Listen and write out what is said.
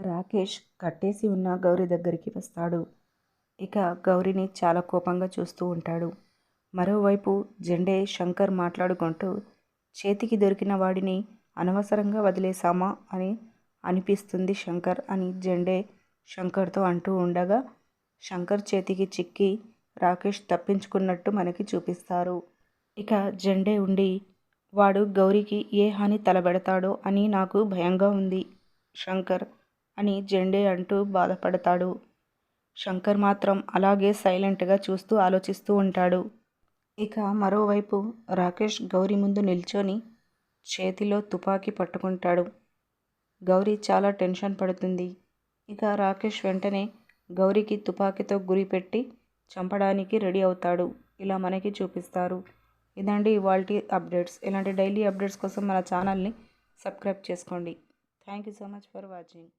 రాకేష్ కట్టేసి ఉన్న గౌరీ దగ్గరికి వస్తాడు. ఇక గౌరీని చాలా కోపంగా చూస్తూ ఉంటాడు. మరోవైపు జెండే శంకర్ మాట్లాడుకుంటూ చేతికి దొరికిన వాడిని అనవసరంగా వదిలేశామా అని అనిపిస్తుంది శంకర్ అని జెండే శంకర్తో అంటూ ఉండగా శంకర్ చేతికి చిక్కి రాకేష్ తప్పించుకున్నట్టు మనకి చూపిస్తారు. ఇక జెండే ఉండి వాడు గౌరీకి ఏ హాని తలబెడతాడో అని నాకు భయంగా ఉంది శంకర్ అని జెండే అంటూ బాధపడతాడు. శంకర్ మాత్రం అలాగే సైలెంట్గా చూస్తూ ఆలోచిస్తూ ఉంటాడు. ఇక మరోవైపు రాకేష్ గౌరీ ముందు నిల్చొని చేతిలో తుపాకీ పట్టుకుంటాడు. గౌరీ చాలా టెన్షన్ పడుతుంది. ఇక రాకేష్ వెంటనే గౌరీకి తుపాకీతో గురిపెట్టి చంపడానికి రెడీ అవుతాడు. ఇలా మనకి చూపిస్తారు. ఇదండి ఇవాల్టి అప్డేట్స్. ఇలాంటి డైలీ అప్డేట్స్ కోసం మన ఛానల్ని సబ్స్క్రైబ్ చేసుకోండి. Thank you so much for watching.